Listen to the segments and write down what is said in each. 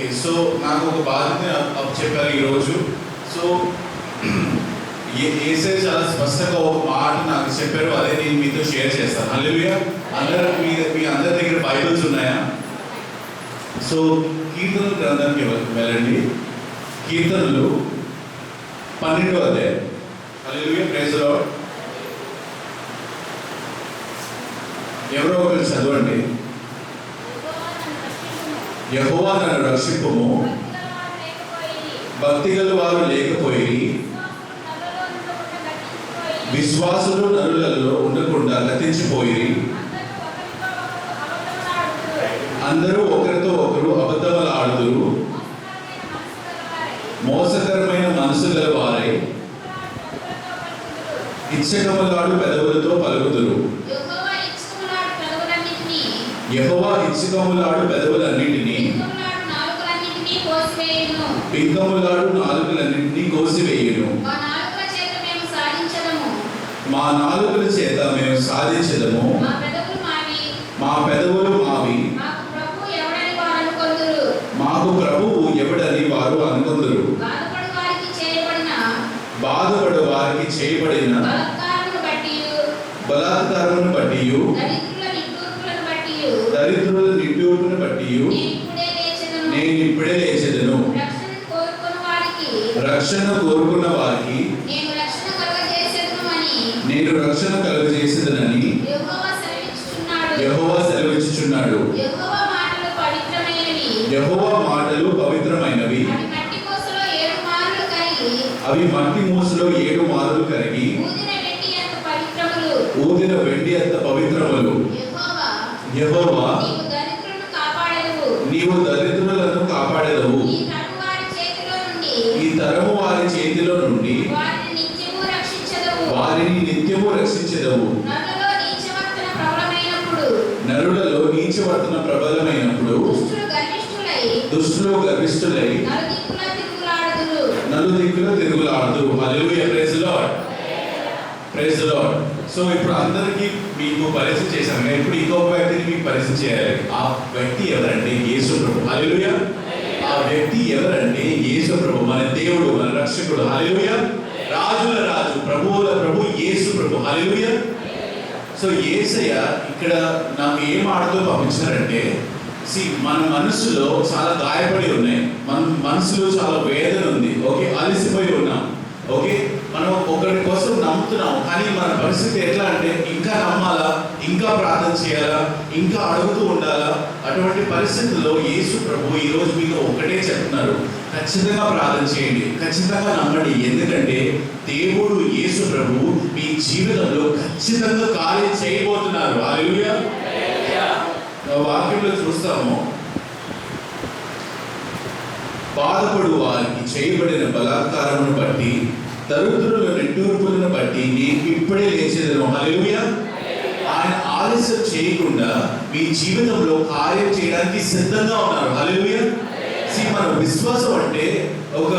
Okay, so నాకు ఒక బాధ్యత చెప్పారు ఈరోజు. సో యేసయ్య చాలా స్పష్టంగా ఒక మాట నాకు చెప్పారు, అదే నేను మీతో షేర్ చేస్తాను. హల్లెలూయా. మీ అందరి దగ్గర బైబిల్స్ ఉన్నాయా? సో కీర్తనల గ్రంథానికి వెళ్ళండి. కీర్తనలు 12వ అధ్యాయం. హల్లెలూయా, ప్రైజ్ ది లార్డ్. ఎవరో ఒకరు చదవండి. యెహోవా నన్ను రక్షింపుము, భక్తిగల వారు లేకపోయి, విశ్వాసులు నరులలో ఉండకుండా గతించిపోయి, అందరూ ఒకరితో ఒకరు అబద్ధములు ఆడుదురు, మోసకరమైన మనసు గల వారై ఇచ్చకములాడు పెదవులతో పలుకుదురు. యెహోవా ఇచ్చకములాడు పెదవులన్నిటినీ, పింగములాడు నాలుకలన్నిటినీ కోసివేయును. మా నాలుకల చేత మేము సాధించదము, మా పెదవులు మావి, మాకు ప్రభువు ఎవడని వారు అనుకొందురు. బాధపడు వారికి చేయబడిన బలాత్కారమును బట్టి, దరిద్రుల నిట్టూర్పును బట్టి నేను ఇప్పుడే లేచెదను. రక్షణ కోరుకున్న వారికి నేను రక్షణ కలుగజేసేదనని యెహోవా సెలవిచ్చుచున్నాడు. యెహోవా మాటలు పవిత్రమైనవి, అవి మట్టి మూసలో 7 మారులు కరిగి ఊదిన వెండి అంత పవిత్రములు. యెహోవా నీవు దరిద్రులను కాపాడెదవు, ఈ తరము వారి చేతిలో నుండి వారిని నిత్యము రక్షించెదవు. నరులలో నీచవర్తన ప్రబలమైనప్పుడు దుష్టులు గర్విష్ఠులై నలుదిక్కుల తిరుగులాడుదురు. హల్లెలూయా, praise the lord, praise the lord. So ఇప్పుడు అందరికీ మీకు పరిచయం చేశాను. ఇప్పుడు ఇంకొక వ్యక్తిని మీకు పరిచయం చేయాలి. ఆ వ్యక్తి ఎవరంటే యేసు ప్రభు. హల్లెలూయా. ఆ వ్యక్తి ఎవరంటే యేసు ప్రభు, మన దేవుడు, మన రక్షకుడు. హల్లెలూయా. రాజుల రాజు, ప్రభువుల ప్రభు యేసు ప్రభు. హల్లెలూయా. సో యేసయ్య ఇక్కడ నాకు ఏం ఆడుతూ పంపించారంటే, మన మనసులో చాలా గాయపడి ఉన్నాయి, మన మనసులో చాలా వేదన ఉంది. ఓకే, అలసిపోయి ఉన్నాం. ఓకే, మనం ఒకరి కోసం నమ్ముతున్నాం, కానీ మన పరిస్థితి ఎట్లా అంటే ఇంకా నమ్మాలా, ఇంకా ప్రార్థన చేయాలా, ఇంకా అడుగుతూ ఉండాలా. అటువంటి పరిస్థితుల్లో యేసు ప్రభు ఈరోజు మీకు ఒకటే చెప్తున్నారు, ఖచ్చితంగా ప్రార్థన చేయండి, ఖచ్చితంగా నమ్మండి. ఎందుకంటే దేవుడు యేసు ప్రభు మీ జీవితంలో ఖచ్చితంగా కార్యం చేయబోతున్నారు. హల్లెలూయా. వాక్యంలో చూస్తాము, బాధపడు వారికి చేయబడిన బలాత్కారమును బట్టి, దరిద్రుల నిట్టూర్పులను బట్టి నేను ఇప్పుడే లేచెదను. హల్లెలూయా. ఆయన ఆలస్యం చేయకుండా మీ జీవితంలో కార్యం చేయడానికి సిద్ధంగా ఉన్నారు. హల్లెలూయా. మన విశ్వాసం అంటే ఒక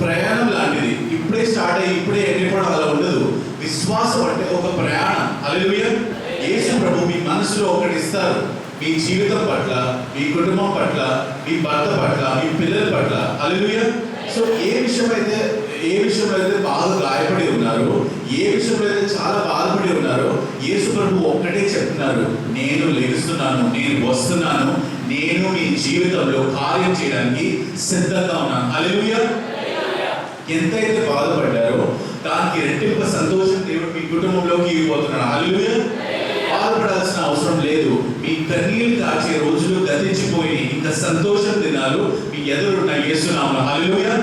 ప్రయాణం లాంటిది. ఇప్పుడే స్టార్ట్ అయ్యి ఇప్పుడే వెళ్ళిపోవడం అలా ఉండదు. విశ్వాసం అంటే ఒక ప్రయాణం. హల్లెలూయా. యేసు ప్రభు మీ మనసులో ఒకటి ఇస్తారు, మీ జీవితం పట్ల, మీ కుటుంబం పట్ల, మీ భర్త పట్ల, మీ పిల్లల పట్ల. హల్లెలూయా. సో ఏ విషయంలో అయితే బాగా గాయపడి ఉన్నారు, ఏ విషయంలో అయితే చాలా బాధపడి ఉన్నారు, యేసు ప్రభు ఒక్కటే చెప్తున్నారు, నేను లెగుస్తున్నాను, నేను వస్తున్నాను, నేను మీ జీవితంలో కార్యం చేయడానికి సిద్ధంగా ఉన్నాను. హల్లెలూయా. ఎంతైతే బాధపడ్డారో దానికి రెట్టింపు సంతోషం దేవుడు మీ కుటుంబంలోకి ఇవ్వబోతున్నాడు. హల్లెలూయా. బాధపడాల్సిన అవసరం లేదు. మీ కన్నీళ్లు కాచే రోజులు గతించిపోయి ఇంకా సంతోషం దినాలు మీ ఎదురున్న యేసునామములో. హల్లెలూయా.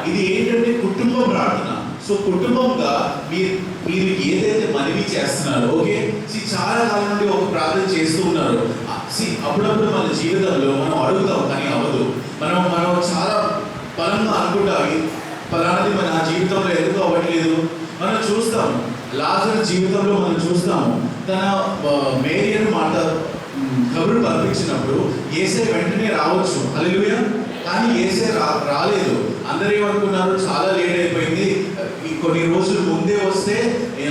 ఇది ఏంటంటే కుటుంబ ప్రార్థన. సో కుటుంబంగా మీరు ఏదైతే మనవి చేస్తున్నారో, ఓకే, చాలా కాలం నుండి ఒక ప్రార్థన చేస్తూ ఉన్నారు. అప్పుడప్పుడు మన జీవితంలో మనం అడుగుతాం, కానీ అవ్వదు. మనం చాలా బలంగా అనుకుంటాం, ఫలానాది మన జీవితంలో ఎందుకు అవ్వట్లేదు. మనం చూస్తాము లాజరు జీవితంలో మనం చూస్తాము, తన మేరియను కబురు పంపించినప్పుడు యేసయ్య వెంటనే రావచ్చు. హల్లెలూయా. కానీ యేసయ్య రాలేదు. అందరూ ఏమనుకున్నారు, చాలా లేట్ అయిపోయింది, కొన్ని రోజులు ముందే వస్తే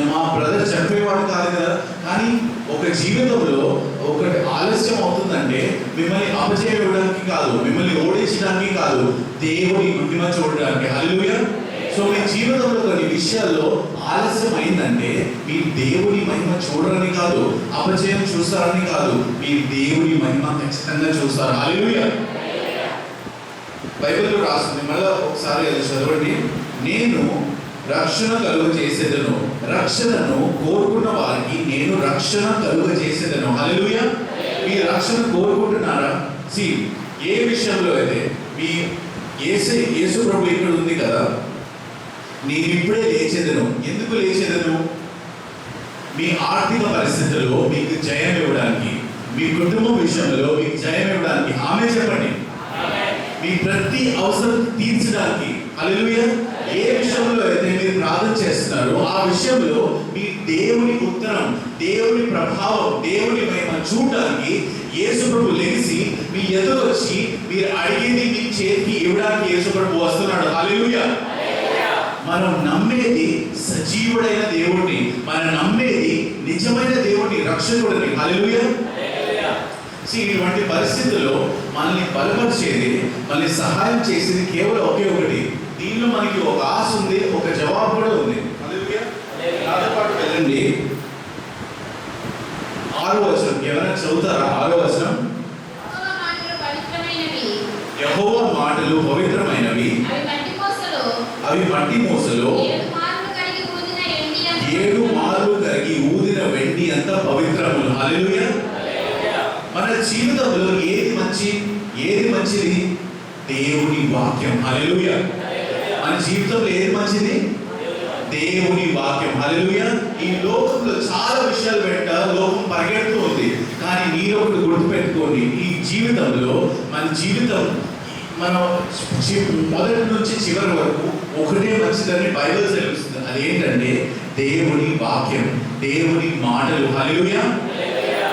మా బ్రదర్ చనిపోయేవాడు కాదు కదా. కానీ ఒక జీవితంలో ఒకటి ఆలస్యం అవుతుందంటే మిమ్మల్ని అపజయం ఇవ్వడానికి కాదు, మిమ్మల్ని ఓడించడానికి కాదు, దేవుని మహిమ చూడడానికి. హల్లెలూయా. సో మీ జీవితంలో కొన్ని విషయాల్లో ఆలస్యం అయిందంటే మీ దేవుని మహిమ చూడరని కాదు, అపజయం చూస్తారని కాదు, మీ దేవుని మహిమ ఖచ్చితంగా చూస్తారు. హల్లెలూయా. బైబిల్లో రాస్తుంది, మళ్ళీ ఒకసారి అది చదవండి. నేను రక్షణ కలుగ చేసేదను, రక్షణను కోరుకున్న వారికి నేను రక్షణ కలుగ చేసేదను. హల్లెలూయా. మీ రక్షణ కోరుకుంటున్నారా? ఏ విషయంలో అయితే మీ యేసు ప్రభు ఇక్కడ ఉంది కదా, నేను ఇప్పుడే లేచేదను. ఎందుకు లేచేదను? మీ ఆర్థిక పరిస్థితుల్లో మీకు జయం ఇవ్వడానికి, మీ కుటుంబం విషయంలో మీకు జయం ఇవ్వడానికి. ఆమె చెప్పండి. మీ ప్రతి అవసరం తీర్చడానికి. హల్లెలూయా. ఏ విషయంలో అయితే మీరు ప్రార్థన చేస్తున్నారో ఆ విషయంలో మీ దేవుని ఉత్తరం, దేవుని ప్రభావం, దేవుని మహిమ చూడడానికి యేసు ప్రభు లెగిసి మీ ఎదురు వచ్చి మీరు అడిగేది మీ చేతికి ఇవ్వడానికి యేసు ప్రభు వస్తున్నాడు. హల్లెలూయా. మనం నమ్మేది సజీవుడైన దేవుడిని, మనం నమ్మేది నిజమైన దేవుడిని, రక్షకుడిని. హల్లెలూయా. ఇటువంటి పరిస్థితుల్లో మనల్ని బలపరిచేది, మనల్ని సహాయం చేసేది కేవలం ఒకే ఒకటి. దీనిలో మనకి ఒక ఆశ ఉంది, ఒక జవాబు కూడా ఉంది. హల్లెలూయా. నాతో పాటు వెళ్ళండి. 6వ వచనం ఎవరైనా చదువుతారా? 6వ వచనం. యెహోవా మాటలు పవిత్రమైనవి, అవి మట్టి మూసలో 7 మార్లు కరిగి ఊదిన వెండి అంత పవిత్రములు. హల్లెలూయా. మన జీవితంలో ఏది మంచిది? దేవుని వాక్యం. హల్లెలూయా. మన జీవితంలో ఏది మంచిది? దేవుని వాక్యం. హల్లెలూయా. ఈ లోకంలో చాలా విషయాలు వెంట లోకం పరిగెడుతూ ఉంది, కానీ మీరు ఒకటి గుర్తుపెట్టుకోండి, ఈ జీవితంలో మన జీవితం మనం మొదటి నుంచి చివరి వరకు ఒకటే మంచిదని బైబిల్ తెలుస్తుంది. అదేంటంటే దేవుని వాక్యం, దేవుని మాటలు. హల్లెలూయా.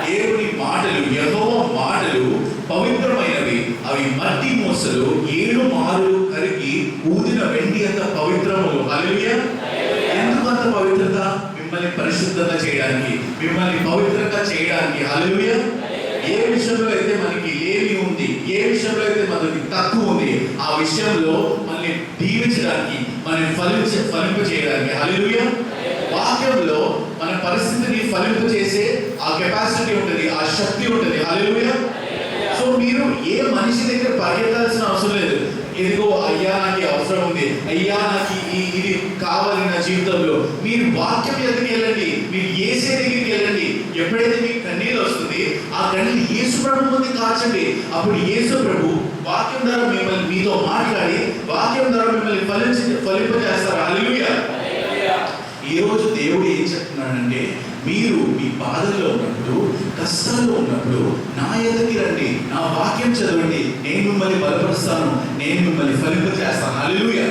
దేవుని మాటలు, యెహోవా మాటలు పవిత్రమైనవి, అవి మట్టి మూసలు 7 మార్లు కరిగి ఊదిన వెండి అంత పవిత్రములు. హల్లెలూయా. ఎందుకు అంత పవిత్రత? మిమ్మల్ని పరిశుద్ధంగా చేయడానికి, మిమ్మల్ని పవిత్రంగా చేయడానికి. హల్లెలూయా. ఏ విషయంలో అయితే మనకి లేమి ఉంది, ఏ విషయంలో అయితే మనకి తక్కువ ఉంది, ఆ విషయంలో మనల్ని దీవించడానికి, మనల్ని ఫలింప చేయడానికి. హల్లెలూయా. వాక్యంలో మన పరిస్థితిని ఫలింపు చేసే ఆ కెపాసిటీ ఉంటుంది, ఆ శక్తి ఉంటుంది. హల్లెలూయా. సో మీరు ఏ మనిషి దగ్గర పరిగెత్తాల్సిన అవసరం లేదు. ఇదిగో అయ్యా నాకు అవసరం ఉంది, అయ్యా నాకు ఇది కావాలి నా జీవితంలో. మీరు వాక్యం దగ్గరికి వెళ్ళండి, మీరు యేసే దగ్గరికి వెళ్ళండి. ఎప్పుడైతే మీకు కన్నీళ్ళు వస్తుంది, ఆ కన్నీళ్ళు యేసు ప్రభు ముందు కార్చండి. అప్పుడు యేసు ప్రభు వాక్యం ద్వారా మిమ్మల్ని మీతో మాట్లాడి వాక్యం ద్వారా మిమ్మల్ని ఫలింపజేస్తారు. హల్లెలూయా. ఈ రోజు దేవుడు ఏం చెప్తున్నాడంటే, మీరు మీ బాధల్లో ఉన్నప్పుడు, కష్టాల్లో ఉన్నప్పుడు నా ఎదురికి రండి, నా వాక్యం చదవండి, నేను మిమ్మల్ని బలపరుస్తాను, నేను మిమ్మల్ని ఫలింపజేస్తాను. హల్లెలూయా.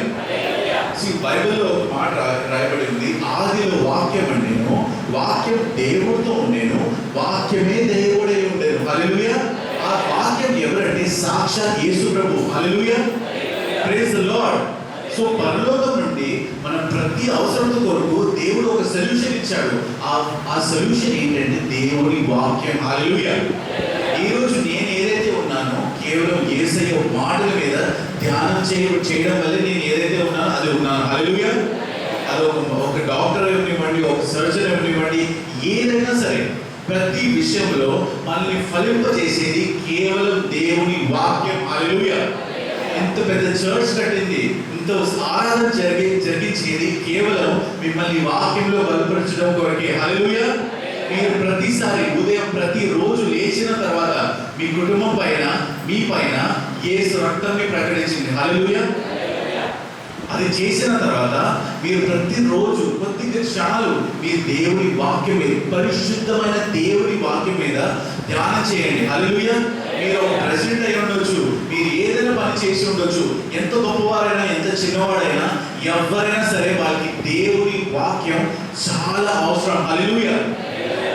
బైబిల్లో ఒక మాట రాయబడి ఉంది, ఆదిలో వాక్యం ఉండేను, వాక్యం దేవుడితో ఉండేను, వాక్యమే దేవుడై ఉండేను. హల్లెలూయా. ఆ వాక్యం ఎవరంటే సాక్షాత్ యేసు ప్రభు. హల్లెలూయా. Praise the lord. సో పరలోకం నుండి మన ప్రతి అవసరం కొరకు దేవుడు ఒక సొల్యూషన్ ఇచ్చాడు. ఆ సొల్యూషన్ ఏంటంటే దేవుని వాక్యం. హల్లెలూయా. ఈరోజు నేను ఏదైతే ఉన్నానో కేవలం యేసయ్య మాటల మీద ధ్యానం చేయడం వల్ల నేను ఏదైతే ఉన్నానో అది ఉన్నాను. హల్లెలూయా. అది ఒక డాక్టర్ ఇవ్వనివ్వండి, ఒక సర్జన్ ఇవ్వనివ్వండి, ఏదైనా సరే ప్రతి విషయంలో మనల్ని ఫలింపజేసేది కేవలం దేవుని వాక్యం. హల్లెలూయా. ఎంత పెద్ద చర్చ్ కట్టింది, ఇంత ఆరాధన జరిగించేది కేవలం మిమ్మల్ని వాక్యంలో బలపరచడం కొరకే. హల్లెలూయా. మీరు ప్రతిసారి ఉదయం ప్రతిరోజు లేచిన తర్వాత మీ కుటుంబం పైన, మీ పైన యేసు రక్తాన్ని ప్రకటించింది. హల్లెలూయా. అది చేసిన తర్వాత మీరు ప్రతిరోజు కొద్దిగా క్షణాలు మీ దేవుని వాక్యం మీద, పరిశుద్ధమైన దేవుని వాక్యం మీద ధ్యానం చేయండి. హల్లెలూయా. మీరు ఒక ప్రెసిడెంట్ అయి ఉండొచ్చు, మీరు ఏదైనా పని చేసి ఉండొచ్చు, ఎంత గొప్పవారైనా ఎంత చిన్నవాడైనా ఎవరైనా సరే వాళ్ళకి దేవుని వాక్యం చాలా అవసరం. హల్లెలూయా.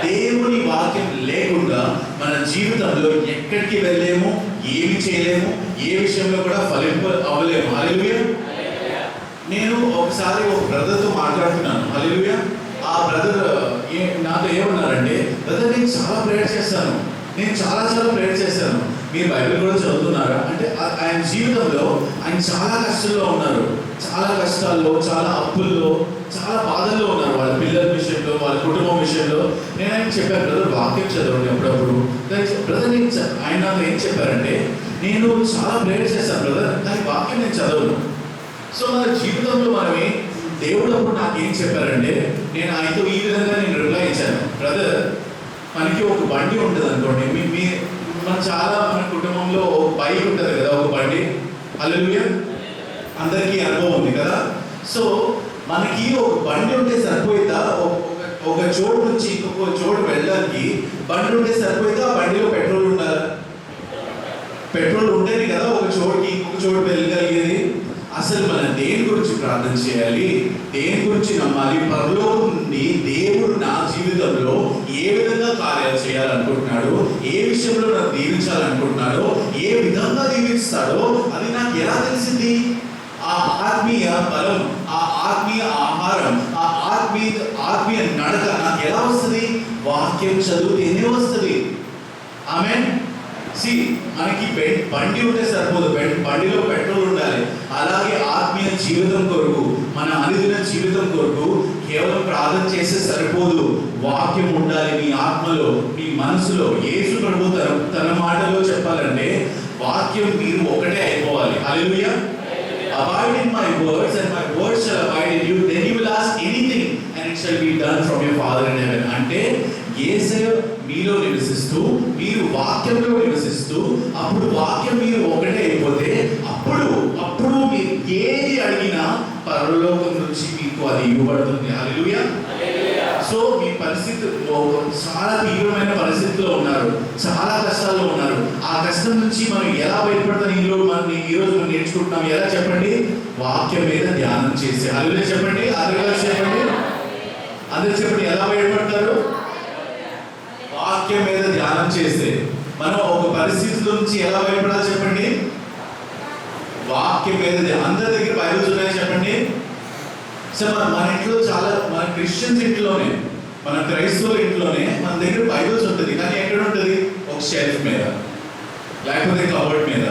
దేవుని వాక్యం లేకుండా మన జీవితంలో ఎక్కడికి వెళ్ళలేము, ఏమి చేయలేము, ఏ విషయంలో కూడా ఫలింపు అవ్వలేము. హల్లెలూయా. నేను ఒకసారి ఒక బ్రదర్తో మాట్లాడుతున్నాను. హల్లెలూయా. ఆ బ్రదర్ నాతో ఏమన్నారంటే, బ్రదర్ నేను చాలా ప్రేయర్ చేస్తాను, నేను చాలా ప్రేయర్ చేశాను. మీరు బైబిల్ కూడా చదువుతున్నారా అంటే ఆయన జీవితంలో ఆయన చాలా కష్టాల్లో ఉన్నారు, చాలా కష్టాల్లో, చాలా అప్పుల్లో, చాలా బాధల్లో ఉన్నారు. వాళ్ళ పిల్లల విషయంలో, వాళ్ళ కుటుంబం విషయంలో. నేను ఆయన చెప్పాను, బ్రదర్ వాక్యం చదవండి అప్పుడప్పుడు. బ్రదర్ ఆయన నాకు ఏం చెప్పారంటే, నేను చాలా ప్రేయర్ చేశాను బ్రదర్, కానీ వాక్యం నేను చదవను. సో మన జీవితంలో మనమే దేవుడు అప్పుడు నాకు ఏం చెప్పారంటే, నేను ఆయనతో ఈ విధంగా నేను రిప్లై ఇచ్చాను, బ్రదర్ మనకి ఒక బండి ఉంటుంది అనుకోండి, మన కుటుంబంలో ఒక బైక్ ఉంటుంది కదా, ఒక బండి. హల్లెలూయా, అందరికీ అనుభవం ఉంది కదా. సో మనకి ఒక బండి ఉంటే సరిపోయిందా? ఒక చోటు నుంచి ఇంకొక చోటు వెళ్ళడానికి బండి ఉంటే సరిపోయిందా? బండిలో పెట్రోల్ ఉండాలి. పెట్రోల్ ఉంటేనే కదా ఒక చోటుకి ఇంకొక చోటు వెళ్ళగలిగేది. అసలు మనం దేని గురించి ప్రార్థన చేయాలి, దేని గురించి నమ్మాలి? పరలోకం నుండి దేవుడు నా జీవితంలో ఏ విధంగా కార్యాలు చేయాలనుకుంటున్నాడో, ఏ విషయంలో నాకు దీవించాలనుకుంటున్నాడో, ఏ విధంగా దీవిస్తాడో అది నాకు ఎలా తెలిసింది? ఆ ఆత్మీయ బలం, ఆ ఆత్మీయ ఆహారం, ఆ ఆత్మీయ నడక నాకు ఎలా వస్తుంది? వాక్యం చదివితేనే వస్తుంది. ఆమేన్. మనకి బండి ఉంటే సరిపోదు, బండిలో పెట్రోల్ ఉండాలి. అలాగే ఆత్మీయ జీవితం కొరకు, మన అనుదిన జీవితం కొరకు కేవలం ప్రార్థన చేస్తే సరిపోదు. వాక్యం ఉండాలి మీ ఆత్మలో, మీ మనసులో. యేసు ప్రభు తన మాటలో చెప్పాలంటే వాక్యం మీరు ఒకటే అయిపోవాలి. హల్లెలూయా. Abide in my words and my words shall abide in you, then you will ask anything and it shall be done from your Father in heaven. అంటే యేసయ్య మీలో నివసిస్తూ, మీరు వాక్యంలో నివసిస్తూ, అప్పుడు వాక్యం మీరు ఒకటే అయిపోతే అప్పుడు మీరు ఏది అడిగినా పరలోకం నుంచి మీకు అది ఇవ్వబడుతుంది. హల్లెలూయా. సో మీ పరిస్థితి చాలా తీవ్రమైన పరిస్థితిలో ఉన్నారు, చాలా కష్టాల్లో ఉన్నారు. ఆ కష్టం నుంచి మనం ఎలా బయటపడతాం? ఈరోజు మనం నేర్చుకుంటున్నాం. ఎలా చెప్పండి? వాక్యం మీద ధ్యానం చేసి. హల్లెలూయా చెప్పండి. అందరూ చెప్పండి. ఎలా బయటపడతారు? వాక్యం మీద ధ్యానం చేస్తే. మనం ఒక పరిస్థితి నుంచి ఎలా బయటపడాలి చెప్పండి? వాక్యం మీద. అందరి దగ్గర బైబిల్స్ ఉన్నాయి చెప్పండి. సో మన ఇంట్లో మన క్రిస్టియన్స్ ఇంట్లోనే, మన క్రైస్తవుల ఇంట్లోనే మన దగ్గర బైబిల్స్ ఉంటుంది. కానీ ఎక్కడ ఉంటుంది? ఒక షెల్ఫ్ మీద, లేకపోతే కబోర్డ్ మీద,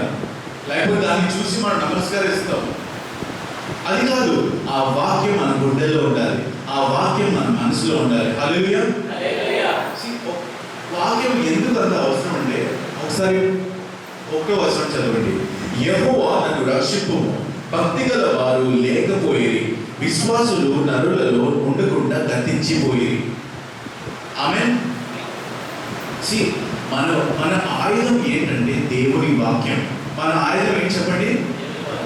లేకపోతే దాన్ని చూసి మనం నమస్కరిస్తాం. అది కాదు, ఆ వాక్యం మన గుండెల్లో ఉండాలి, ఆ వాక్యం మన మనసులో ఉండాలి. హల్లెలూయా. వాక్యం ఎందుకు అంత అవసరం అంటే, ఒకసారి 1వ వచనం చదవండి. యెహోవా నన్ను రక్షింపుము, భక్తిగల వారు లేకపోయిరి, విశ్వాసులు నరులలో ఉండకుండా గతించిపోయిరి. ఆమేన్. మన ఆయుధం ఏంటంటే దేవుని వాక్యం. మన ఆయుధం ఏంటి చెప్పండి?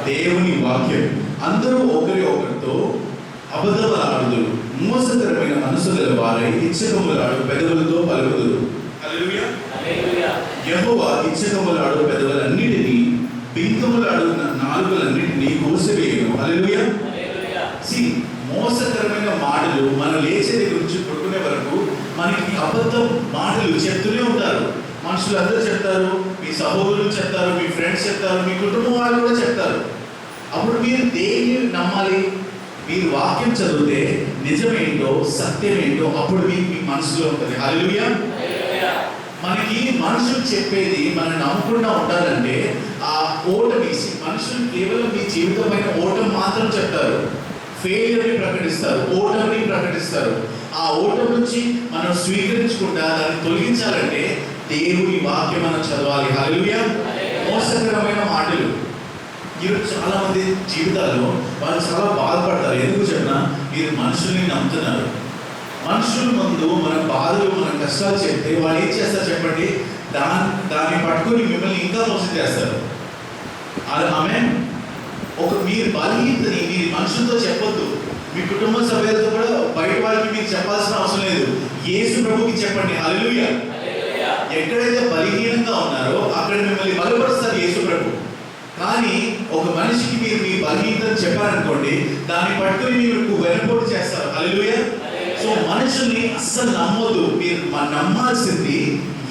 దేవుని వాక్యం. అందరూ ఒకరితో అబద్ధములాడుదురు, మోసకరమైన మనసు గల వారై ఇచ్చకములాడు పెదవులతో పలుకుదురు. హల్లెలూయా. యెహోవా ఇచ్చకములాడు పెదవులన్నిటినీ, బింకములాడు నాలుకలన్నిటినీ కోసివేయును. హల్లెలూయా. మోసకరమైన మాటలు మనం లేచే దగ్గర నుంచి పడుకునే వరకు మనకి అబద్ధం మాటలు చెప్తూనే ఉంటారు. మనుషులందరూ చెప్తారు, మీ సహోదరులు చెప్తారు, మీ ఫ్రెండ్స్ చెప్తారు, మీ కుటుంబం వాళ్ళు కూడా చెప్తారు. అప్పుడు మీరు దేన్ని నమ్మాలి? మీరు వాక్యం చదివితే నిజమేంటో, సత్యమేంటో అప్పుడు మీ మనసులో ఉంటుంది. హల్లెలూయా. మనకి మనుషులు చెప్పేది మనం నమ్మకుండా ఉండాలంటే ఆ ఓటమి. మనుషులు కేవలం మీ జీవితమైన ఓటమి మాత్రం చెప్తారు, ఫెయిల్యూర్ని ప్రకటిస్తారు, ఓటమిని ప్రకటిస్తారు. ఆ ఓటమి నుంచి మనం స్వీకరించకుండా దాన్ని తొలగించాలంటే దేవుని వాక్యం మనం చదవాలి. హల్లెలూయా. మోసకరమైన మాటలు. ఈరోజు చాలా మంది జీవితాల్లో వాళ్ళు చాలా బాధపడతారు. ఎందుకు చెప్పినా, మీరు మనుషుల్ని నమ్ముతున్నారు. మనుషుల ముందు మన బాధలు, మన కష్టాలు చెప్తే వాళ్ళు ఏం చేస్తారు చెప్పండి? దాన్ని పట్టుకొని మిమ్మల్ని ఇంకా మోసం చేస్తారు. ఆమేన్. మీరు బలహీనతని మీరు మనుషులతో చెప్పొద్దు. మీ కుటుంబ సభ్యులతో కూడా బయట వాళ్ళకి మీరు చెప్పాల్సిన అవసరం లేదు. యేసు ప్రభుకి చెప్పండి. హల్లెలూయా. ఎక్కడైతే బలహీనంగా ఉన్నారో అక్కడ మిమ్మల్ని బలపరుస్తారు యేసు ప్రభు. కానీ ఒక మనిషికి మీరు మీ బలహీనతను చెప్పారనుకోండి, దాన్ని పట్టుకుని మీకు వెనపోటు చేస్తారు. హల్లెలూయా. సో మనుషుల్ని అస్సలు నమ్మొద్దు. మీరు నమ్మాల్సింది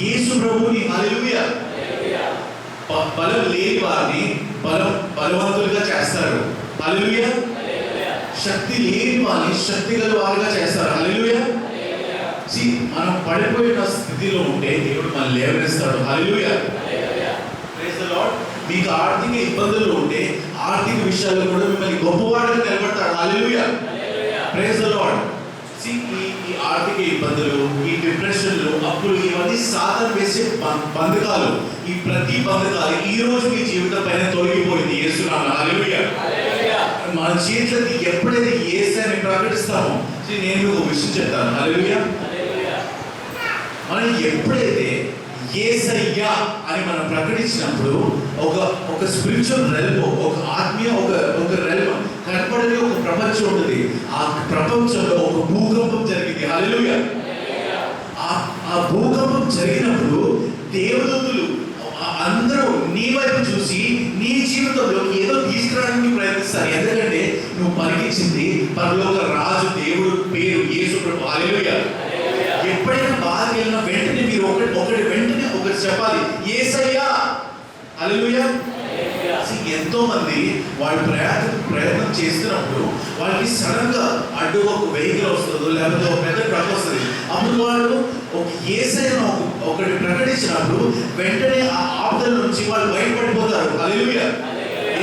యేసు ప్రభుని. హల్లెలూయా. బలం లేని వారిని బలవంతులుగా చేస్తారు. హల్లెలూయా. శక్తి లేని వారిని శక్తి గల వారుగా చేస్తారు. హల్లెలూయా. మనం పడిపోయిన స్థితిలో ఉంటే దేవుడు మనం లేవనెస్తాడు. హల్లెలూయా. Praise the lord. మీకు ఆర్థిక ఇబ్బందులు ఉంటే ఆర్థిక విషయాల్లో కూడా మిమ్మల్ని గొప్పవాడిగా నిలబడతాడు. హల్లెలూయా. Praise the lord. ఈ ఆర్థిక ఇబ్బందులు, ఈ డిప్రెషన్లు, అప్పులు, ఇవన్నీ సాధన వేసే బంధకాలు. ఈ ప్రతి బంధకాలు ఈ రోజు మీ జీవితం పైన తొలగిపోయింది యేసునామమున. హల్లెలూయా. మన చేతులకి ఎప్పుడైతే యేసుని ప్రకటిస్తామో, నేను మీకు ఒక విషయం చెప్తాను. హల్లెలూయా. మనం ఎప్పుడైతే యేసయ్యా అని మనం ప్రకటించినప్పుడు ఒక స్పిరిచువల్ రెల్మ్, ఒక ఆత్మీయ ఒక రెల్మ్ కనపడని ఒక ప్రపంచం ఉంటుంది. ఆ ప్రపంచంలో ఒక భూకంపం జరిగింది. హల్లెలూయా. ఆ భూకంపం జరిగినప్పుడు దేవదూతలు అందరూ నీ వైపు చూసి నీ జీవితంలో ఏదో తీసుకురావడానికి ప్రయత్నిస్తారు. ఎందుకంటే నువ్వు పలికించింది పరలోక రాజు దేవుడు పేరు యేసు ప్రభు. హల్లెలూయా. ఎప్పుడైనా బాధ వెళ్ళిన వెంటనే మీరు వెంటనే ఒకటి చెప్పాలి, యేసయ్యా. హల్లెలూయా. ఎంతో మంది వాళ్ళు ప్రయత్నం చేస్తున్నప్పుడు వాళ్ళకి సడన్ గా అడ్డు ఒక వెహికల్ వస్తుందో లేకపోతే ఒక పెద్ద ట్రక్ వస్తుంది. అప్పుడు వాళ్ళు ఒక యేసయ్యను ఒకటి ప్రకటించినప్పుడు వెంటనే ఆ ఆపదల నుంచి వాళ్ళు బయటపడిపోతారు. హల్లెలూయా.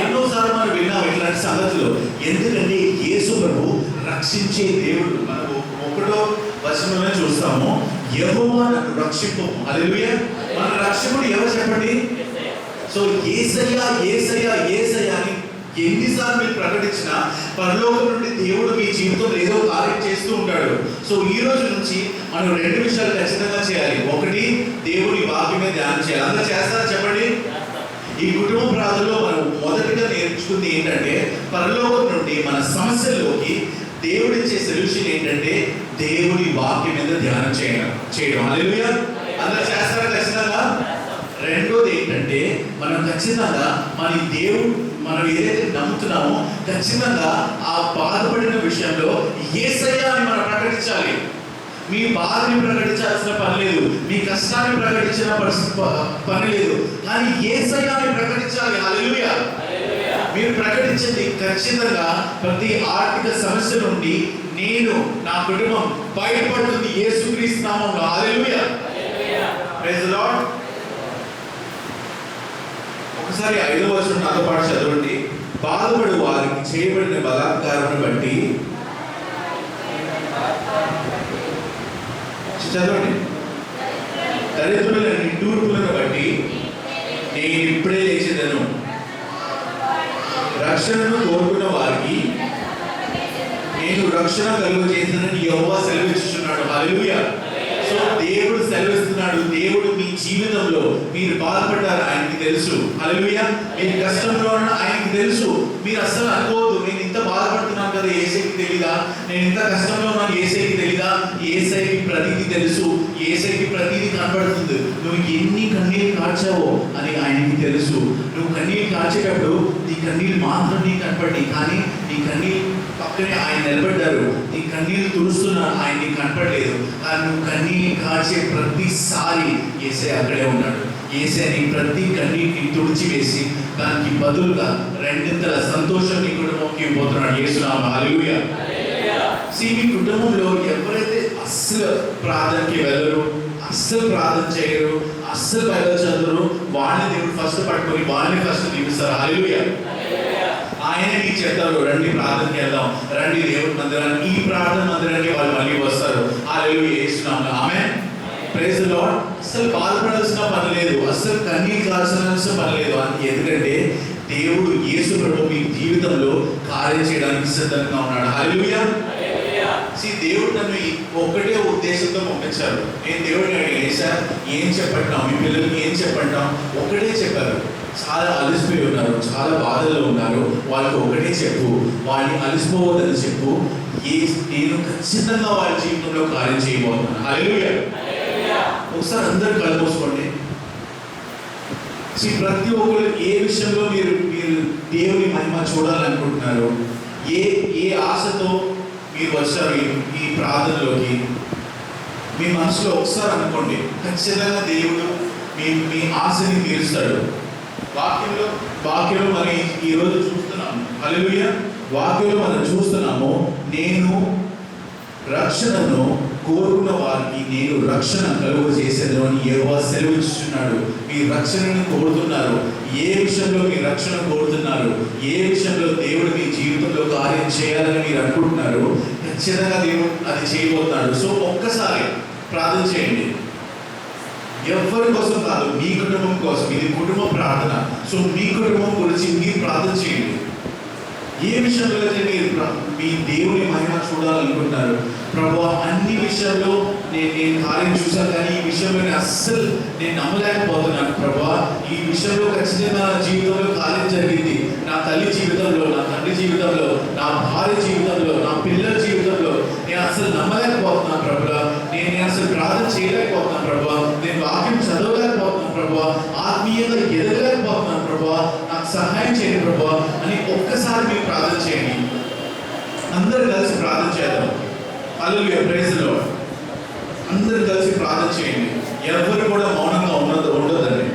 ఎన్నోసార్లు మనం విన్నాం ఇట్లాంటి సంగతులు. ఎందుకంటే యేసు ప్రభు రక్షించే దేవుడు. మనం 1వ వచనంలో చూస్తాము, యెహోవా నన్ను రక్షింపు. హల్లెలూయా. మన రక్షకుడు ఎవరు చెప్పండి? సో యేసయ్యా యేసయ్యా యేసయ్యా అని ఎన్నిసార్లు మీరు ప్రకటించినా పరలోకం నుండి దేవుడు మీ జీవితంలో ఏదో కార్యం చేస్తూ ఉంటాడు. సో ఈ రోజు నుంచి మనం 2 విషయాలు ఖచ్చితంగా చేయాలి. ఒకటి, దేవుడి వాక్యం మీద ధ్యానం చేయాలి. అందరూ చేస్తారా చెప్పండి? ఈ కుటుంబ ప్రార్థనలో మనం మొదటిగా నేర్చుకుంది ఏంటంటే, పరలోకం నుండి మన సమస్యల్లోకి దేవుడు ఇచ్చే సొల్యూషన్ ఏంటంటే దేవుడి వాక్యం మీద ధ్యానం చేయడం. హల్లెలూయా. అందరూ చేస్తారా ఖచ్చితంగా? రెండోది ఏంటంటే, మనం ఖచ్చితంగా మనం ఏదైతే నమ్ముతున్నామో ఖచ్చితంగా ఆ బాధపడిన విషయంలో యేసయ్యా అని మనం ప్రకటించాలి. మీ బాధని ప్రకటించాల్సిన పని లేదు, మీ కష్టాన్ని ప్రకటించిన పని లేదు, కానీ యేసయ్యా అని ప్రకటించాలి. హల్లెలూయా. మీరు ప్రకటించండి. ఖచ్చితంగా ప్రతి ఆర్థిక సమస్య నుండి నేను, నా కుటుంబం బయటపడుతుంది యేసుక్రీస్తు నామములో. హల్లెలూయా. Praise the lord. ఒకసారి 5వ వచనం నాతో పాటు చదవండి. బాధపడు వారికి చేయబడిన బలాత్కారమును బట్టి చదవండి. దరిద్రుల నిట్టూర్పులను బట్టి నేను ఇప్పుడే లేచెదను. రక్షణను కోరుకున్న వారికి నేను రక్షణ కలుగజేసేదని యెహోవా సెలవిస్తున్నాడు. హల్లెలూయా. సో దేవుడు సెలవిస్తున్నాడు. దేవుడు మీ జీవితంలో మీరు బాధపడ్డారు, ఆయనకి తెలుసు. హల్లెలూయా. మీరు కష్టంలో ఉన్న ఆయనకి తెలుసు. మీరు అస్సలు అనుకోవద్దు, నేను ఇంత బాధపడుతున్నాను కదా, యేసయ్యకి తెలీదా? నేను ఇంత కష్టంలో ఉన్నాను, యేసయ్యకి తెలీదా? యేసయ్యకి ప్రతిదీ తెలుసు. యేసయ్యకి ప్రతిదీ కనబడుతుంది. నువ్వు ఎన్ని కన్నీళ్ళు కార్చావో అని ఆయనకి తెలుసు. నువ్వు కన్నీళ్ళు కార్చేటప్పుడు నీ కన్నీళ్ళు మాత్రం నీకు కనపడి, కానీ నీ కన్నీళ్ళు పక్కనే ఆయన నిలబడ్డారు. నీ కన్నీళ్ళు తుడుస్తున్నారు, ఆయన నీకు కనపడలేదు. కానీ నువ్వు కన్నీళ్ళు కార్చే ప్రతిసారి యేసయ్య అక్కడే ఉన్నాడు. యేసయ్య నీ ప్రతి కన్నీటిని తుడిచివేసి దానికి బదులుగా 2 సంతోషం నీ కుటుంబంకి ఇవ్వబోతున్నాడు యేసునామమున. హల్లెలూయా. మీ కుటుంబంలో ఎవరైతే అస్సలు ప్రార్థనకి వెళ్ళరు, అస్సలు ప్రార్థన చేయరు, అస్సలు బైబిల్ చదవరు, వాళ్ళని దేవుడు ఫస్ట్ పట్టుకొని వాళ్ళని ఫస్ట్ దీవిస్తారు. హల్లెలూయా. ఆయనే నీకు చెప్తారు, రండి ప్రార్థనకి వెళ్దాం, రండి దేవుడి మందిరానికి, ఈ ప్రార్థన మందిరానికి వాళ్ళు మళ్ళీ వస్తారు. హల్లెలూయా. యేసునామమున. ఆమేన్. Praise the lord. అస్సలు బాధపడాల్సిన పని లేదు, అస్సలు కన్నీళ్ళు కాల్చాల్సిన పని లేదు. ఎందుకంటే దేవుడు యేసు ప్రభు మీ జీవితంలో కార్యం చేయడానికి సిద్ధంగా ఉన్నాడు. హల్లెలూయా. దేవుడు నన్ను ఒక్కటే ఉద్దేశంతో పంపించారు. నేను దేవుడిని అడిగాను, ఏం చెప్పంటాం, మీ పిల్లలకి ఏం చెప్పంటాం? ఒకటే చెప్పారు. చాలా అలసిపోయి ఉన్నారు, చాలా బాధల్లో ఉన్నారు, వాళ్ళకి ఒకటే చెప్పు, వాళ్ళని అలసిపోవద్దని చెప్పు. నేను ఖచ్చితంగా వాళ్ళ జీవితంలో కార్యం చేయబోతున్నాను. హల్లెలూయా. ఒకసారి అందరూ కళ్ళు మూసుకోండి. ప్రతి ఒక్కరు ఏ విషయంలో మీరు దేవుని మహిమ చూడాలనుకుంటున్నారు, ఏ ఆశతో మీరు వచ్చారు ఈ ప్రార్థనలోకి, మీ మనసులో ఒకసారి అనుకోండి. ఖచ్చితంగా దేవుడు మీ ఆశని తీరుస్తాడు. వాక్యంలో మనం ఈరోజు చూస్తున్నాము. హల్లెలూయా. వాక్యంలో మనం చూస్తున్నాము, నేను రక్షణను కోరుకున్న వారికి నేను రక్షణ కలుగు చేసేది అని యెహోవా సెలవిస్తున్నాడు. మీ రక్షణను కోరుతున్నారు. ఏ విషయంలో మీ రక్షణ కోరుతున్నారు, ఏ విషయంలో దేవుడు మీ జీవితంలో కార్యం చేయాలని మీరు అనుకుంటున్నారు, ఖచ్చితంగా దేవుడు అది చేయబోతున్నాడు. సో ఒక్కసారి ప్రార్థన చేయండి. ఎవరి కోసం కాదు, మీ కుటుంబం కోసం. ఇది కుటుంబ ప్రార్థన. సో మీ కుటుంబం గురించి మీరు ప్రార్థన చేయండి. ఏ విషయంలో అయితే మీరు మీ దేవుని మహిమ చూడాలనుకుంటున్నారు, ప్రభువా అన్ని విషయాల్లో నేను కార్యం చూశాను, కానీ ఈ విషయంలో అస్సలు నేను నమ్మలేకపోతున్నాను ప్రభువా. ఈ విషయంలో ఖచ్చితంగా నా జీవితంలో కార్యం జరిగింది. నా తల్లి జీవితంలో, నా తండ్రి జీవితంలో, నా భార్య జీవితంలో, నా పిల్లల జీవితంలో నేను అసలు నమ్మలేకపోతున్నాను ప్రభువా. నేను అసలు ప్రార్థన చేయలేకపోతున్నాను ప్రభువా. నేను వాక్యం చదవలేకపోతున్నాను ప్రభువా. ఆత్మీయంగా ఎదగలేకపోతున్నాను ప్రభువా. నాకు సహాయం చేయండి ప్రభువా అని ఒక్కసారి మీరు ప్రార్థన చేయండి. అందరూ కలిసి ప్రార్థన చేద్దాం. హల్లెలూయా, ప్రైజ్ ది లార్డ్. అందరూ కలిసి ప్రార్థన చేయండి. ఎవరు కూడా మౌనంగా ఉండొద్దండి.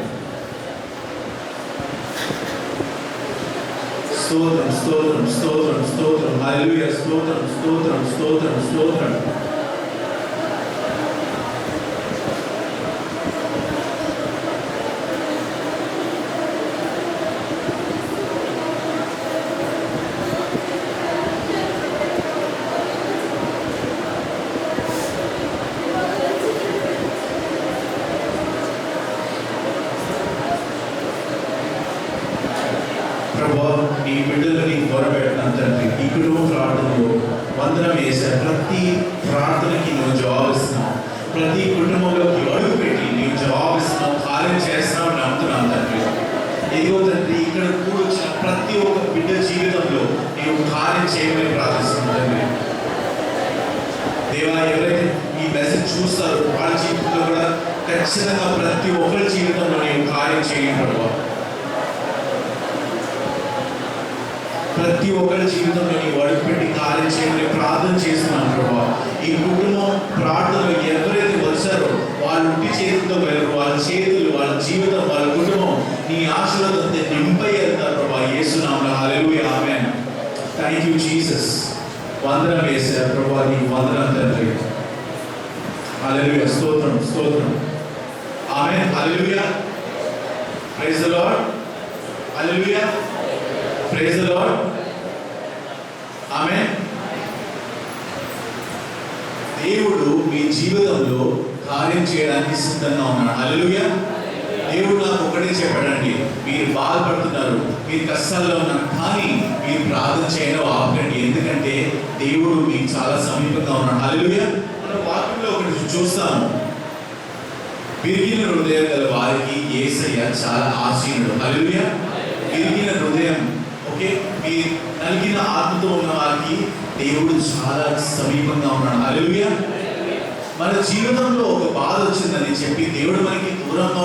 స్తోత్రం స్తోత్రం స్తోత్రం స్తోత్రం. హల్లెలూయా, స్తోత్రం స్తోత్రం స్తోత్రం స్తోత్రం. ఈ బిడ్డలని గొడవపెట్టినాను తండ్రి. ఈ కుటుంబ ప్రార్థనలో వందనం వేశారు. ప్రతి ప్రార్థనకి నువ్వు జవాబు ఇస్తున్నావు. ప్రతి కుటుంబంలోకి అడుగు పెట్టి నీవు జవాబు ఇస్తున్నావు, కార్యం చేస్తున్నావు నమ్ముతున్నాను తండ్రి. ఏదో తండ్రి ఇక్కడ కూడొచ్చిన ప్రతి ఒక్క బిడ్డ జీవితంలో నీవు కార్యం చేయమని ప్రార్థిస్తున్నావు తండ్రి. దేవా, ఎవరైతే ఈ మెసేజ్ చూస్తారో వాళ్ళ జీవితంలో కూడా ఖచ్చితంగా ప్రతి ఒక్కరి జీవితంలో నీవు కార్యం చేయండి ప్రభువా. ప్రతి ఒక్కరి జీవితంలో నీ అడుగుపెట్టి కార్యం చేయమని ప్రార్థన చేస్తున్నాను ప్రభా. ఈ కుటుంబం ప్రార్థనలో ఎవరైతే వచ్చారో వాళ్ళు ఇంటి చేతితో వెళ్ళరు. వాళ్ళ చేతులు, వాళ్ళ జీవితం, వాళ్ళ కుటుంబం నీ ఆశీర్వాదంతో నింపై వెళ్తారు ప్రభా. యేసు నామములో హల్లెలూయా, ఆమేన్. Thank you Jesus. వందనం వేశారు ప్రభా, నీ వందనం తండ్రి. హల్లెలూయా, స్తోత్రం స్తోత్రం. ఆమేన్. హల్లెలూయా, ప్రైజ్ ది లార్డ్. హల్లెలూయా, ప్రైజ్ ది లార్డ్. ఆమేన్. దేవుడు మీ జీవితంలో కార్యం చేయడానికి సిద్ధంగా ఉన్నాడు. హల్లెలూయా. దేవుడు నాకు ఒకటే చెప్పాడండి, మీరు బాధపడుతున్నారు, మీరు కష్టాల్లో ఉన్నారు, కానీ మీరు ప్రార్థన చేయడం ఆపకండి. ఎందుకంటే దేవుడు మీకు చాలా సమీపంగా ఉన్నాడు. హల్లెలూయా. మనం వాక్యంలో ఒకటి చూస్తాము, విరిగిన హృదయం గల వారికి యేసయ్య చాలా ఆశీనుడు. హల్లెలూయా. విరిగిన హృదయం, ఓకే, మీ నలిగిన ఆత్మతో ఉన్న వారికి దేవుడు చాలా సమీపంగా ఉన్నాడు. హల్లెలూయా. మన జీవితంలో ఒక బాధ వచ్చిందని చెప్పి దేవుడు మనకి దూరంగా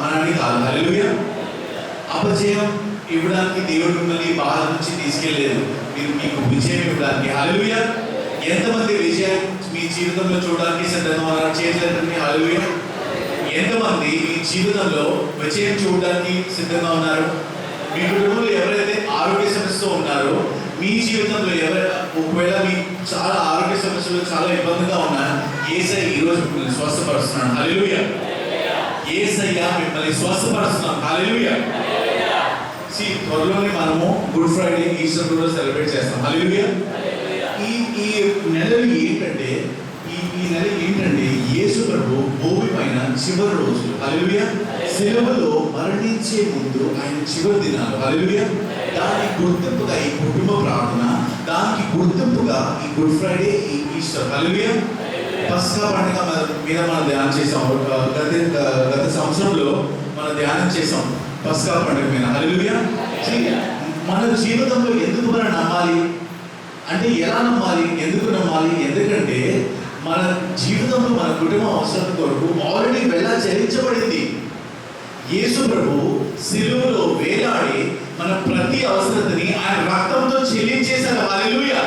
అనడానికి కాదు. హల్లెలూయా. అపజయం ఇవ్వడానికి దేవుడు మిమ్మల్ని బాధ నుంచి తీసుకెళ్ళలేదు, మీకు విజయం ఇవ్వడానికి. హల్లెలూయా. ఎంతమంది విజయం మీ జీవితంలో చూడడానికి సిద్ధంగా ఉన్నారు? చేతులెత్తండి. హల్లెలూయా. ఎంతమంది మీ జీవితంలో విజయం చూడడానికి సిద్ధంగా ఉన్నారు? మీ కుటుంబంలో ఎవరైతే ఆరోగ్య సమస్యతో ఉన్నారో, మీ జీవితంలో ఒకవేళ మీకు చాలా ఆరోగ్య సమస్యలు చాలా ఇబ్బందిగా ఉన్నా, యేసయ్య ఈరోజు మిమ్మల్ని స్వస్థపరుస్తున్నాడు. హల్లెలూయా. యేసయ్య మిమ్మల్ని స్వస్థపరుస్తున్నాడు. హల్లెలూయా. త్వరలోనే మనము గుడ్ ఫ్రైడే, ఈస్టర్ కూడా సెలబ్రేట్ చేస్తాం. హల్లెలూయా. ఈ నెలలు ఏంటంటే ఈ నెల ఏంటంటే యేసు ప్రభు భూమి పైన చివరి రోజులు. హల్లెలూయా. సిలువలో మరణించే ముందు ఆయన చివరి దినాలు. హల్లెలూయా. దానికి గుర్తింపుగా ఈ కుటుంబ ప్రార్థన, దానికి గుర్తింపుగా ఈ గుడ్ ఫ్రైడే, ఈ ఈస్టర్. హల్లెలూయా. పస్కా పండుగ మీద మనం ధ్యానం చేసాం. గత సంవత్సరంలో మనం ధ్యానం చేసాం పస్కా పండుగ మీద. హల్లెలూయా. మన జీవితంలో ఎందుకు మనం నమ్మాలి అంటే, ఎలా నమ్మాలి, ఎందుకు నమ్మాలి? ఎందుకంటే మన జీవితంలో మన కుటుంబ అవసరం కొరకు ఆల్రెడీ వెల చెల్లించబడింది. యేసు ప్రభు సిలువలో వేలాడి మన ప్రతి అవసరతని ఆయన రక్తంతో చెల్లించేశారు. హల్లెలూయా.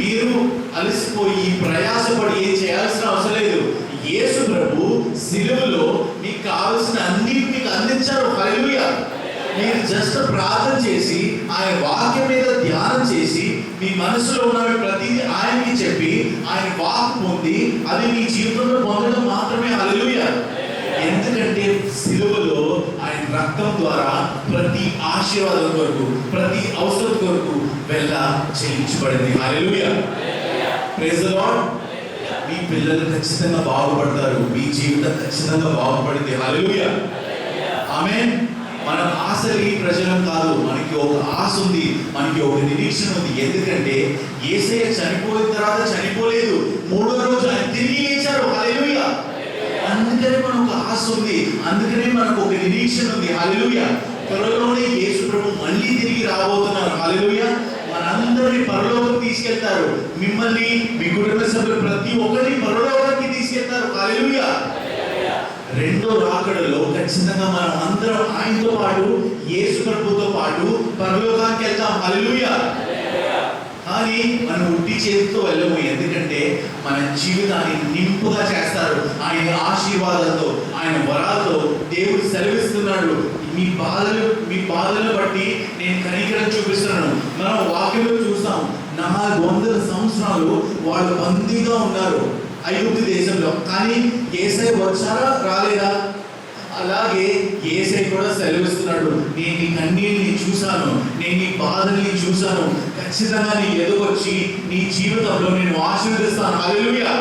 మీరు అలసిపోయి ప్రయాసపడి ఏం చేయాల్సిన అవసరం లేదు. యేసు ప్రభు సిలువలో మీకు కావాల్సిన అన్నిటి మీకు అందించారు. హల్లెలూయా. మీరు జస్ట్ ప్రార్థన చేసి ఆయన వాక్యం మీద ధ్యానం చేసి మీ మనసులో ఉన్నవి ప్రతిదీ ఆయనకి చెప్పి ఆయన వాక్ పొంది అది మీ జీవితంలో పొందడం మాత్రమే. హల్లెలూయా. ఎందుకంటే సిలువలో ఆయన రక్తం ద్వారా ప్రతి ఆశీర్వాదం కొరకు ప్రతి అవసరం కొరకు వెళ్ళ చెల్లించబడింది. హల్లెలూయా. Praise the lord. మీ పిల్లలు ఖచ్చితంగా బాగుపడతారు, మీ జీవితం ఖచ్చితంగా బాగుపడింది. హల్లెలూయా. ఆమేన్. మనం ఆశలు ఈ ప్రజలం కాదు, మనకి ఒక ఆశ ఉంది, మనకి ఒక నిరీక్షణ ఉంది. ఎందుకంటే యేసయ్య చనిపోయిన తర్వాత చనిపోలేదు, మూడో రోజు ఆయన తిరిగి లేచారు. హల్లెలూయా. అందుకనే మనకు ఒక ఆశ ఉంది, అందుకనే మనకు ఒక నిరీక్షణ ఉంది. హల్లెలూయా. త్వరలోనే యేసు ప్రభు మళ్ళీ తిరిగి రాబోతున్నారు. హల్లెలూయా. మనందరినీ పరలోకం తీసుకెళ్తారు, మిమ్మల్ని మీ కుటుంబ సభ్యులు ప్రతి ఒక్కరిని పరలోకానికి తీసుకెళ్తారు. హల్లెలూయా. రెండో రాకడలో ఖచ్చితంగా మనం అందరం ఆయనతో పాటు యేసు ప్రభుతో పాటు పరలోకానికి వెళ్తాం. హల్లెలూయా. కానీ మనం ఉట్టి చేతితో వెళ్ళము, ఎందుకంటే మన జీవితాన్ని నింపుగా చేస్తారు ఆయన ఆశీర్వాదాలతో, ఆయన వరాలతో. దేవుడు సెలవిస్తున్నాడు, మీ బాధలను బట్టి నేను కనికరం చూపిస్తున్నాను. మనం వాక్యంలో చూస్తాం, 400 సంవత్సరాలు వాళ్ళు బందీగా ఉన్నారు ఐగుప్తు దేశంలో. కానీ యేసయ్య వచ్చారా, రాలేదా? అలాగే యేసయ్య కూడా సెలవిస్తున్నాడు, నేను నీ కన్నీళ్ళని చూశాను, నేను నీ బాధల్ని చూశాను, ఖచ్చితంగా నీ ఎదుగొచ్చి నీ జీవితంలో నేను ఆశీర్వదిస్తాను. హల్లెలూయా.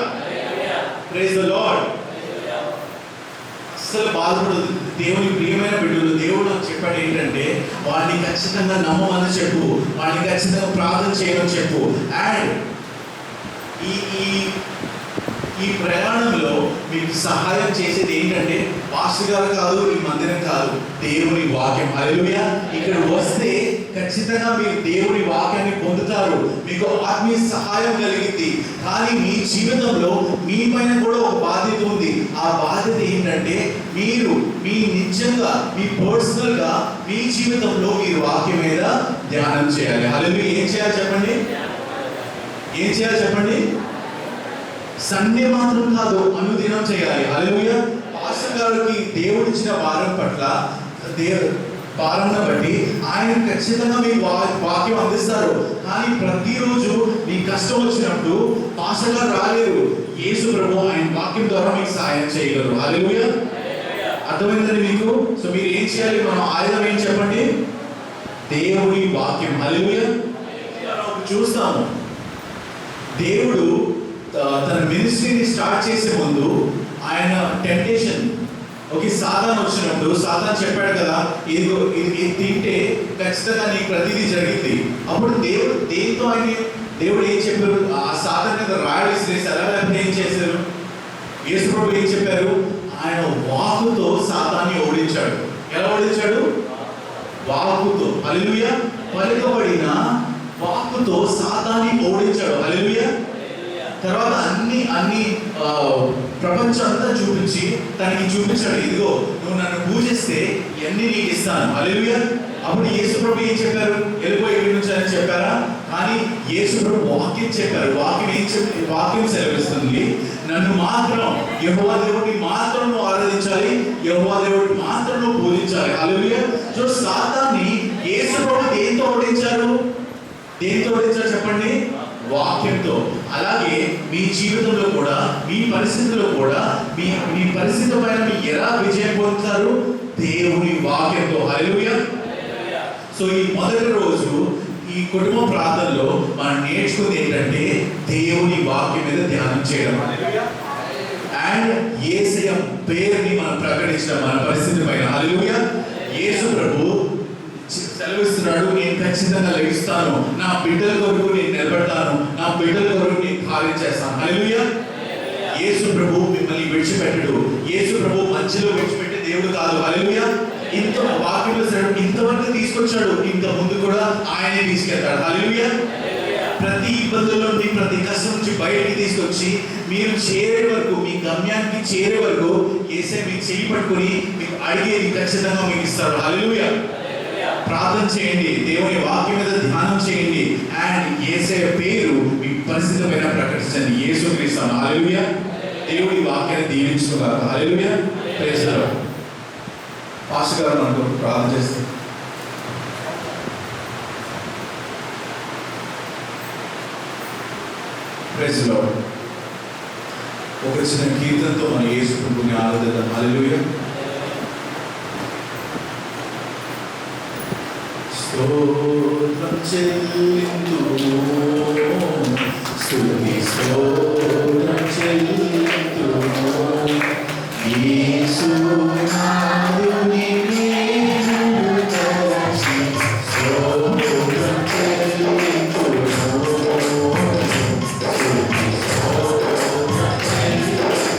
Praise the lord. అసలు బాధపడదు. దేవుని ప్రియమైన బిడ్డలు, దేవుడు నాకు చెప్పాడు ఏంటంటే, వాడిని ఖచ్చితంగా నమ్మమని చెప్పు, వాడిని ఖచ్చితంగా ప్రార్థన చేయమని చెప్పు. అండ్ ఈ ప్రయాణంలో మీకు సహాయం చేసేది ఏంటంటే పాస్టర్ గారు కాదు, ఈ మందిరం కాదు, దేవుని వాక్యం. హల్లెలూయా. ఇక్కడ వస్తే ఖచ్చితంగా మీరు దేవుని వాక్యాన్ని పొందుతారు, మీకు ఆత్మీయ సహాయం కలిగింది. కానీ మీ జీవితంలో మీ పైన కూడా ఒక బాధ్యత ఉంది. ఆ బాధ్యత ఏంటంటే మీరు మీ నిజంగా మీ పర్సనల్ గా మీ జీవితంలో మీరు వాక్యం మీద ధ్యానం చేయాలి. హల్లెలూయా. ఏం చేయాలి చెప్పండి? ఏం చేయాలి చెప్పండి? సండే మాత్రం కాదు, అనుదినం చేయాలి. హల్లెలూయా. పాస్టర్ గారికి దేవుడిచ్చిన భారం పట్ల భారంను బట్టి ఆయన ఖచ్చితంగా మీకు వాక్యం అందిస్తారు. కానీ ప్రతిరోజు మీ కష్టం వచ్చినప్పుడు పాస్టర్ గారు రాలేరు, యేసు ప్రభు ఆయన వాక్యం ద్వారా మీకు సహాయం చేయగలరు. హల్లెలూయా. అర్థమైందండి మీకు? సో మీరు ఏం చేయాలి? మనం ఆయుధం ఏం చెప్పండి? దేవుని వాక్యం. హల్లెలూయా. చూస్తాము, దేవుడు తన మినిస్ట్రీని స్టార్ట్ చేసే ముందు ఆయన టెంప్టేషన్, ఓకే, సాతాను వచ్చినప్పుడు సాతాను చెప్పాడు కదా, ఇది తింటే ఖచ్చితంగా నీకు ప్రతిదీ జరిగింది. అప్పుడు దేవుడు ఏం చెప్పారు? ఆ సాతాను మీద రాయలు విసిరేశారు. లేకపోతే ఏం చేశారు? యేసు ప్రభు ఏం చెప్పారు? ఆయన వాక్కుతో సాతాన్ని ఓడించాడు. ఎలా ఓడించాడు? వాక్కుతో. హల్లెలూయా. పలుకబడిన వాక్కుతో సాతాన్ని ఓడించాడు. హల్లెలూయా. తర్వాత అన్ని ప్రపంచం అంతా చూపించి తనకి చూపించాడు, ఇదిగో నువ్వు నన్ను పూజిస్తే ఇవన్నీ నీకు ఇస్తాను. హల్లెలూయా. అప్పుడు యేసు ప్రభు ఏం చెప్పారు? వెళ్ళిపోయి ఇక్కడి నుంచి అని చెప్పారా? కానీ యేసు ప్రభు వాక్యం చెప్పారు. వాక్యం సెలవిస్తుంది, నన్ను మాత్రం యెహోవా దేవుడిని మాత్రం నువ్వు ఆరాధించాలి, యెహోవా దేవుడిని మాత్రం నువ్వు పూజించాలి. హల్లెలూయా. సో సాతాన్ని యేసు ప్రభు దేంతో ఓడించారు? చెప్పండి? వాక్యంతో. అలాగే మీ జీవితంలో కూడా, మీ పరిస్థితుల్లో కూడా, మీ పరిస్థితి పైన మీరు ఎలా విజయం పొందుతారు? దేవుని వాక్యంతో. హల్లెలూయా. సో ఈ మొదటి రోజు ఈ కుటుంబ ప్రార్థనలో మనం నేర్చుకుంది ఏంటంటే దేవుని వాక్యం మీద ధ్యానం చేయడం. అండ్ యేసయ్య పేరుని మనం ప్రకటించడం మన పరిస్థితి పైన. హల్లెలూయా. యేసు ప్రభు సెలవిస్తున్నాడు, నేను ఖచ్చితంగా లెగిస్తాను, నా బిడ్డల కొరకు నేను నిలబడతాను, నా బిడ్డల కొరకు నేను కార్యం చేస్తాను. హల్లెలూయా. యేసు ప్రభు మిమ్మల్ని విడిచిపెట్టడు. యేసు ప్రభు మధ్యలో విడిచిపెట్టే దేవుడు కాదు. హల్లెలూయా. ఇంత వాక్యంలో ఇంతవరకు తీసుకొచ్చాడు, ఇంత ముందు కూడా ఆయనే తీసుకెళ్తాడు. హల్లెలూయా. ప్రతి ఇబ్బందుల నుండి, ప్రతి కష్టం నుంచి బయటికి తీసుకొచ్చి మీరు చేరే వరకు, మీ గమ్యానికి చేరే వరకు యేసయ్య మీకు చేయి పట్టుకొని మీకు అడిగేది ఖచ్చితంగా మీకు ఇస్తాడు. హల్లెలూయా. ప్రార్థన చేయండి, దేవుని వాక్యం మీద ధ్యానం చేయండి, అండ్ యేసయ్య పేరు మీ పరిస్థితి పైన ప్రకటించండి. యేసుక్రీస్తు. హల్లెలూయా. దేవుడి వాక్యాన్ని దీవించుగాక. హల్లెలూయా. Praise the lord. పాస్టర్ గారు మనకు ప్రార్థన చేస్తారు. Praise lord. ఒక చిన్న కీర్తనతో మనం యేసు ప్రభువుని ఆరాధిద్దాం. హల్లెలూయా. స్తోత్రం చెల్లింతుము, స్తుతి స్తోత్రం చెల్లింతుము, యేసు నాథునికి తలచి స్తోత్రం చెల్లింతుము, స్తుతి స్తోత్రం చెల్లింతుము.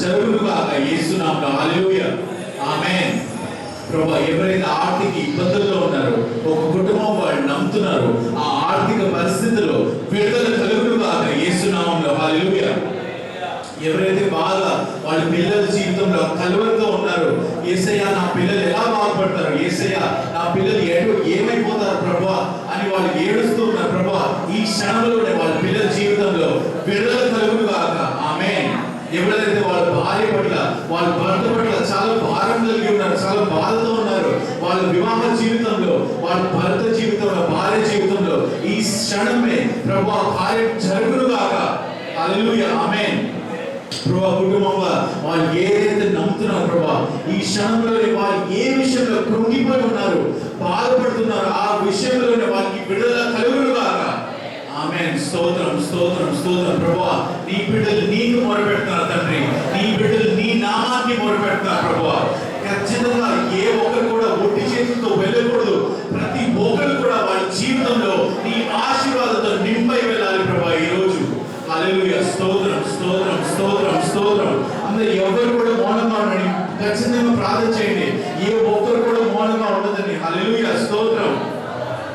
జరుగునుగాక యేసునామములో. హల్లెలూయా, ఆమేన్. ప్రభువా, ఎవరైతే ఆర్థిక ఇబ్బందుల్లో ఉన్నారో, ఒక కుటుంబం వాళ్ళు నమ్ముతున్నారు, ఆ ఆర్థిక పరిస్థితుల్లో విడుదల కలుగునుగాక యేసునామములో. హల్లెలూయా. ఎవరైతే బాగా వాళ్ళ పిల్లల జీవితంలో కలవరతో ఉన్నారో, యేసయ్య నా పిల్లలు ఎలా బాగుపడతారు, యేసయ్య నా పిల్లలు ఏమైపోతారు ప్రభువా అని వాళ్ళు ఏడుస్తూ ఉన్నారు. ప్రభువా, ఈ క్షణంలోనే వాళ్ళ పిల్లల జీవితంలో విడుదల కలుగునుగాక. ఆమేన్. ఎవరైతే వాళ్ళ భార్య పట్ల, వాళ్ళ భర్త పట్ల చాలా భారం కలిగి ఉన్నారు, చాలా బాధతో ఉన్నారు, వాళ్ళ వివాహ జీవితంలో, వాళ్ళ భర్త జీవితంలో, భార్య జీవితంలో ఈ క్షణమే ప్రభువా కార్యం జరుగునుగాక. హల్లెలూయా, ఆమేన్. ప్రభా, కుటుంబంగా వాళ్ళు ఏదైతే నమ్ముతున్నారు ప్రభా, ఈ క్షణంలోనే వాళ్ళు ఏ విషయంలో కృంగిపోయి ఉన్నారు, బాధపడుతున్నారు, ఆ విషయంలోనే వాళ్ళకి విడుదల కలుగునుగాక. ఆమేన్. స్తోత్రం, స్తోత్రం, స్తోత్రం. ప్రభా, నీ బిడ్డలు నీకు మొరపెడుతున్నారు తండ్రి, నీ బిడ్డలు నీ నామాన్ని మొరపెడుతున్నారు ప్రభువా. ఖచ్చితంగా ఏ ఒక్కరు కూడా ఒట్టి చేతులతో వెళ్ళకూడదు. ప్రతి ఒక్కరు కూడా వాళ్ళ జీవితంలో నీ ఆశీర్వాదంతో నింపై వెళ్ళాలి ప్రభా ఈ రోజు. హల్లెలూయా, స్తోత్రం, స్తోత్రం, స్తోత్రం, స్తోత్రం. అందరూ ఎవరు కూడా మౌనంగా ఉండండి, ఖచ్చితంగా ప్రార్థన చేయండి. ఏ ఒక్కరు కూడా మౌనంగా ఉండదండి. హల్లెలూయా, స్తోత్రం.